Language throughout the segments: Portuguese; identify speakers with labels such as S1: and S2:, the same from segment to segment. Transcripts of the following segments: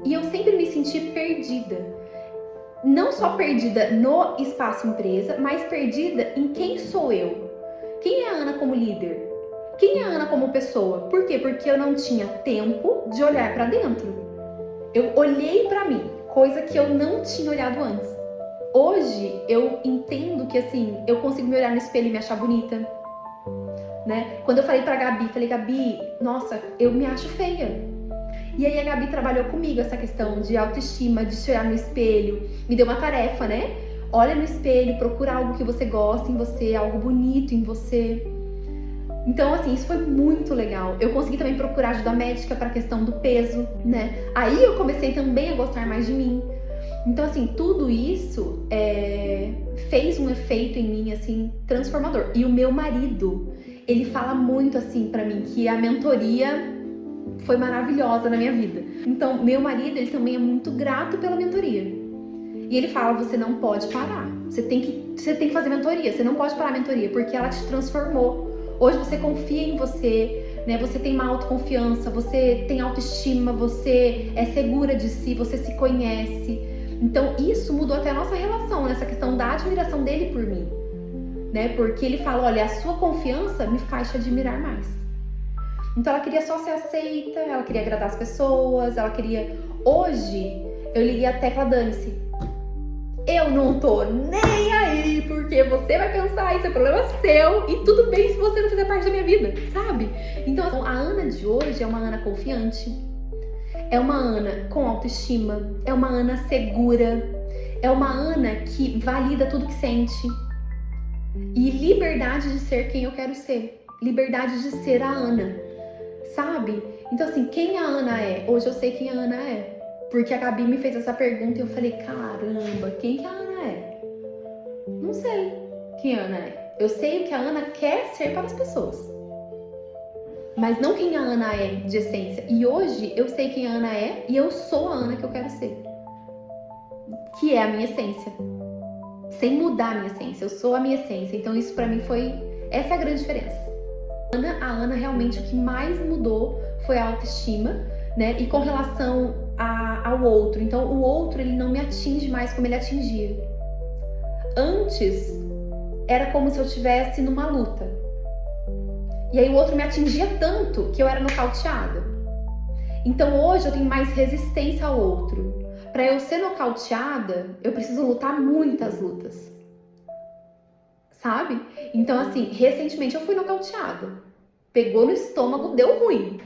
S1: E eu sempre me senti perdida. Não só perdida no espaço empresa, mas perdida em quem sou eu. Quem é a Ana como líder? Quem é a Ana como pessoa? Por quê? Porque eu não tinha tempo de olhar para dentro. Eu olhei para mim, coisa que eu não tinha olhado antes. Hoje eu entendo que assim, eu consigo me olhar no espelho e me achar bonita, né? Quando eu falei pra Gabi, Gabi, nossa, eu me acho feia. E aí a Gabi trabalhou comigo essa questão de autoestima, de se olhar no espelho, me deu uma tarefa, né? Olha no espelho, procura algo que você gosta em você, algo bonito em você. Então, assim, isso foi muito legal. Eu consegui também procurar ajuda médica para a questão do peso, né? Aí eu comecei também a gostar mais de mim. Então, assim, tudo isso fez um efeito em mim, assim, transformador. E o meu marido, ele fala muito, assim, para mim, que a mentoria foi maravilhosa na minha vida. Então, meu marido, ele também é muito grato pela mentoria. E ele fala, você não pode parar. Você tem que fazer mentoria. Você não pode parar a mentoria, porque ela te transformou. Hoje você confia em você, né? Você tem uma autoconfiança, você tem autoestima, você é segura de si, você se conhece. Então, isso mudou até a nossa relação, nessa questão da admiração dele por mim, né? Porque ele fala, olha, a sua confiança me faz te admirar mais. Então, ela queria só ser aceita, ela queria agradar as pessoas, ela queria... Hoje, eu liguei a tecla dane-se. Eu não tô nem aí, porque você vai pensar, isso é problema seu, e tudo bem se você não fizer parte da minha vida, sabe? Então, a Ana de hoje é uma Ana confiante, é uma Ana com autoestima, é uma Ana segura, é uma Ana que valida tudo que sente. E liberdade de ser quem eu quero ser, liberdade de ser a Ana, sabe? Então, assim, quem a Ana é? Hoje eu sei quem a Ana é. Porque a Gabi me fez essa pergunta e eu falei, caramba, quem que a Ana é? Não sei quem a Ana é. Eu sei o que a Ana quer ser para as pessoas, mas não quem a Ana é de essência. E hoje eu sei quem a Ana é e eu sou a Ana que eu quero ser, que é a minha essência, sem mudar a minha essência. Eu sou a minha essência. Então isso pra mim foi... essa é a grande diferença. A Ana realmente o que mais mudou foi a autoestima, né? E com relação ao outro. Então, o outro, ele não me atinge mais como ele atingia. Antes, era como se eu estivesse numa luta. E aí o outro me atingia tanto que eu era nocauteada. Então, hoje eu tenho mais resistência ao outro. Para eu ser nocauteada, eu preciso lutar muitas lutas. Sabe? Então, assim, recentemente eu fui nocauteada. Pegou no estômago, deu ruim.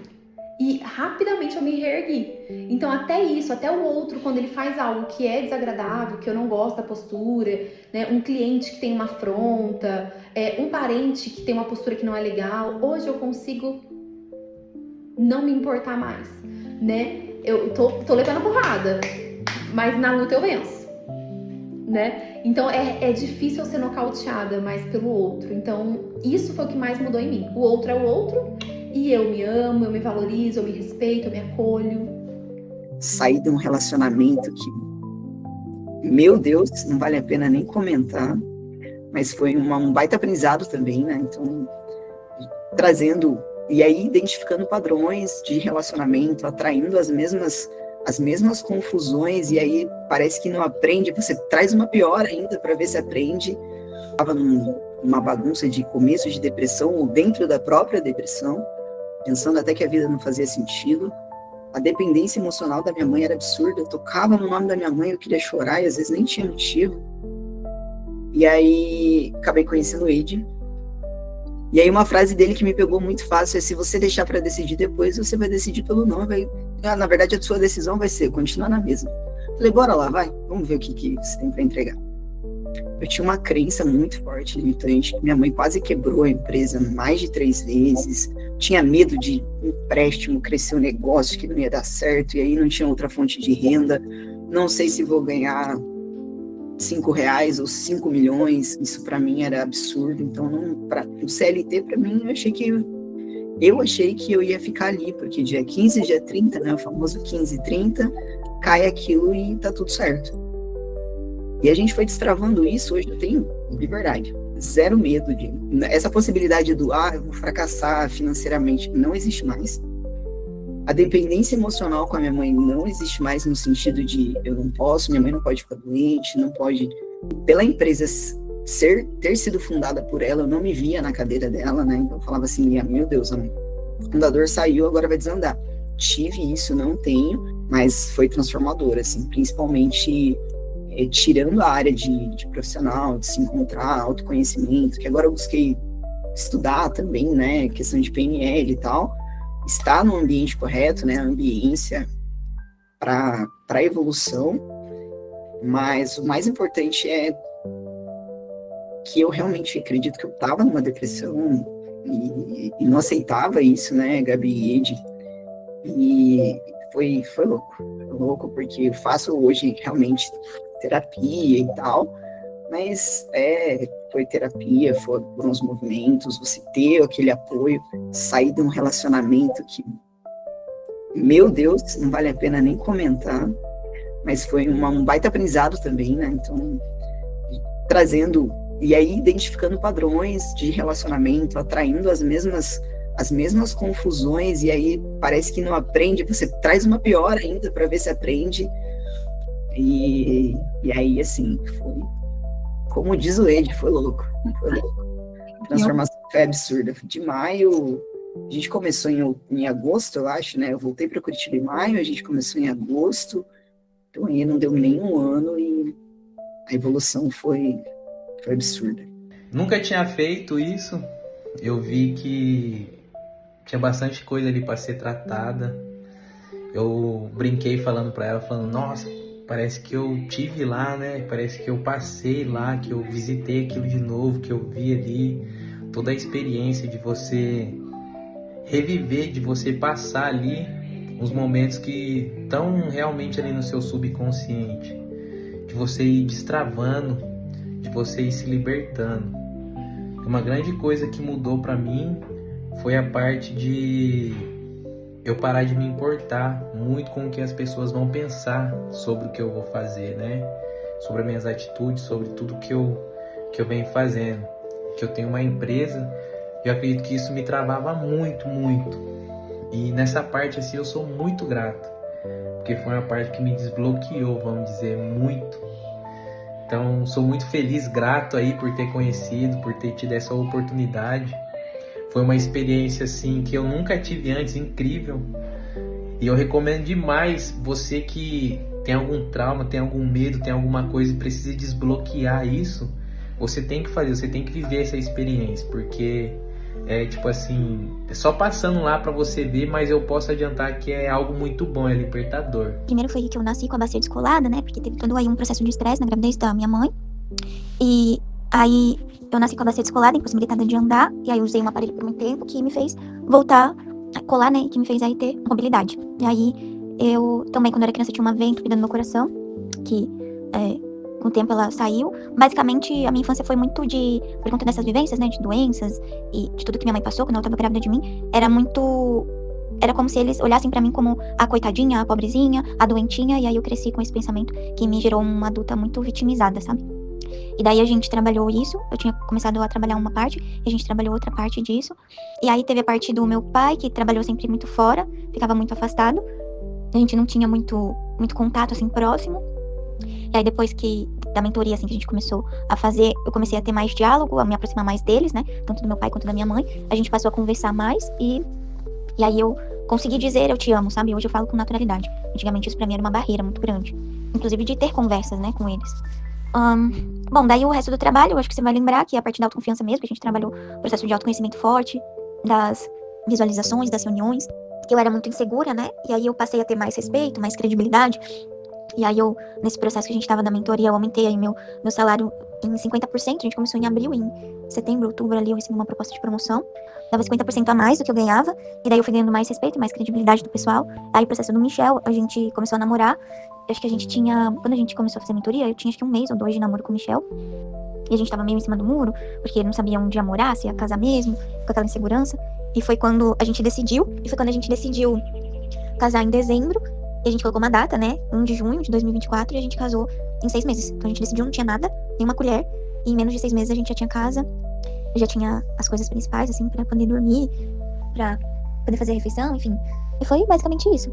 S1: E rapidamente eu me reergui. Então até isso, até o outro, quando ele faz algo que é desagradável, que eu não gosto da postura, né? Um cliente que tem uma afronta, um parente que tem uma postura que não é legal, hoje eu consigo não me importar mais, né? Eu tô levando porrada, mas na luta eu venço, né? Então é difícil eu ser nocauteada mais pelo outro. Então isso foi o que mais mudou em mim. O outro é o outro. E eu me amo, eu me valorizo, eu me respeito, eu me acolho.
S2: Saí de um relacionamento que, meu Deus, não vale a pena nem comentar, mas foi um baita aprendizado também, né? Então, trazendo, e aí identificando padrões de relacionamento, atraindo as mesmas confusões, e aí parece que não aprende, você traz uma pior ainda para ver se aprende. Estava numa bagunça de começo de depressão, ou dentro da própria depressão, pensando até que a vida não fazia sentido. A dependência emocional da minha mãe era absurda. Eu tocava no nome da minha mãe, eu queria chorar e às vezes nem tinha motivo. E aí acabei conhecendo o Eide. E aí uma frase dele que me pegou muito fácil é: se você deixar para decidir depois, você vai decidir pelo não. Na verdade, a sua decisão vai ser continuar na mesma. Falei, bora lá, vai. Vamos ver o que você tem para entregar. Eu tinha uma crença muito forte, limitante, que minha mãe quase quebrou a empresa mais de 3 vezes, tinha medo de empréstimo, crescer o negócio, que não ia dar certo, e aí não tinha outra fonte de renda, não sei se vou ganhar R$5 ou 5 milhões, isso para mim era absurdo. Então o CLT para mim, eu achei que eu ia ficar ali, porque dia 15, dia 30, né, o famoso 15/30, cai aquilo e tá tudo certo. E a gente foi destravando isso. Hoje eu tenho liberdade, zero medo de... Essa possibilidade do, eu vou fracassar financeiramente, não existe mais. A dependência emocional com a minha mãe não existe mais no sentido de eu não posso, minha mãe não pode ficar doente, não pode. Pela empresa ter sido fundada por ela, eu não me via na cadeira dela, né? Então eu falava assim, meu Deus, o fundador saiu, agora vai desandar. Tive isso, não tenho, mas foi transformador, assim, principalmente tirando a área de profissional, de se encontrar, autoconhecimento, que agora eu busquei estudar também, né? Questão de PNL e tal. Estar no ambiente correto, né, a ambiência para a evolução, mas o mais importante é que eu realmente acredito que eu estava numa depressão e não aceitava isso, né, Gabi e Ed, e foi louco, porque eu faço hoje realmente terapia e tal, mas foi terapia, foram os movimentos, você ter aquele apoio, sair de um relacionamento que, meu Deus, não vale a pena nem comentar, mas foi um baita aprendizado também, né? Então, trazendo, e aí identificando padrões de relacionamento, atraindo as mesmas confusões, e aí parece que não aprende, você traz uma pior ainda para ver se aprende, e aí, assim, foi, como diz o Ed, foi louco. A transformação foi absurda. De maio, a gente começou em agosto, eu acho, né? Eu voltei para Curitiba em maio, a gente começou em agosto, então aí não deu nem um ano e a evolução foi absurda.
S3: Nunca tinha feito isso, eu vi que tinha bastante coisa ali para ser tratada. Eu brinquei falando para ela, falando, nossa, parece que eu tive lá, né? Parece que eu passei lá, que eu visitei aquilo de novo, que eu vi ali toda a experiência de você reviver, de você passar ali os momentos que estão realmente ali no seu subconsciente, de você ir destravando, de você ir se libertando. Uma grande coisa que mudou para mim foi a parte de eu parar de me importar muito com o que as pessoas vão pensar sobre o que eu vou fazer, né? Sobre as minhas atitudes, sobre tudo que eu venho fazendo. Que eu tenho uma empresa, eu acredito que isso me travava muito. E nessa parte, assim, eu sou muito grato. Porque foi uma parte que me desbloqueou, vamos dizer, muito. Então, sou muito feliz, grato aí por ter conhecido, por ter tido essa oportunidade. Foi uma experiência assim que eu nunca tive antes, incrível. E eu recomendo demais você que tem algum trauma, tem algum medo, tem alguma coisa e precisa desbloquear isso. Você tem que fazer, você tem que viver essa experiência, porque tipo assim, é só passando lá pra você ver, mas eu posso adiantar que é algo muito bom, é libertador.
S4: Primeiro foi que eu nasci com a bacia descolada, né? Porque teve todo aí um processo de estresse na gravidez da minha mãe. E aí eu nasci com a bacia descolada, impossibilitada de andar, e aí eu usei um aparelho por muito tempo que me fez voltar a colar, né, que me fez aí ter mobilidade. E aí eu também, quando eu era criança, tinha uma veia entupida no meu coração, que com o tempo ela saiu. Basicamente, a minha infância foi muito por conta dessas vivências, né, de doenças e de tudo que minha mãe passou quando ela estava grávida de mim, era como se eles olhassem pra mim como a coitadinha, a pobrezinha, a doentinha, e aí eu cresci com esse pensamento que me gerou uma adulta muito vitimizada, sabe? E daí a gente trabalhou isso, eu tinha começado a trabalhar uma parte, e a gente trabalhou outra parte disso. E aí teve a parte do meu pai, que trabalhou sempre muito fora, ficava muito afastado. A gente não tinha muito contato, assim, próximo. E aí depois da mentoria, assim, que a gente começou a fazer, eu comecei a ter mais diálogo, a me aproximar mais deles, né? Tanto do meu pai quanto da minha mãe. A gente passou a conversar mais e aí eu consegui dizer eu te amo, sabe? Hoje eu falo com naturalidade. Antigamente isso pra mim era uma barreira muito grande. Inclusive de ter conversas, né, com eles. Bom, daí o resto do trabalho, eu acho que você vai lembrar que é a parte da autoconfiança mesmo, que a gente trabalhou o processo de autoconhecimento forte, das visualizações, das reuniões, que eu era muito insegura, né? E aí eu passei a ter mais respeito, mais credibilidade. E aí eu, nesse processo que a gente tava da mentoria, eu aumentei aí meu salário em 50%, a gente começou em abril, em setembro, outubro ali eu recebi uma proposta de promoção, dava 50% a mais do que eu ganhava, e daí eu fui ganhando mais respeito, mais credibilidade do pessoal. Aí o processo do Michel, a gente começou a namorar, acho que a gente tinha, quando a gente começou a fazer mentoria, eu tinha acho que 1 mês ou 2 de namoro com o Michel, e a gente tava meio em cima do muro, porque ele não sabia onde ia morar, se ia casar mesmo, com aquela insegurança, e foi quando a gente decidiu casar em dezembro, e a gente colocou uma data, né, 1 de junho de 2024, e a gente casou em 6 meses. Então a gente decidiu, não tinha nada, nenhuma colher, e em menos de 6 meses a gente já tinha casa, já tinha as coisas principais, assim, pra poder dormir, pra poder fazer a refeição, enfim. E foi basicamente isso.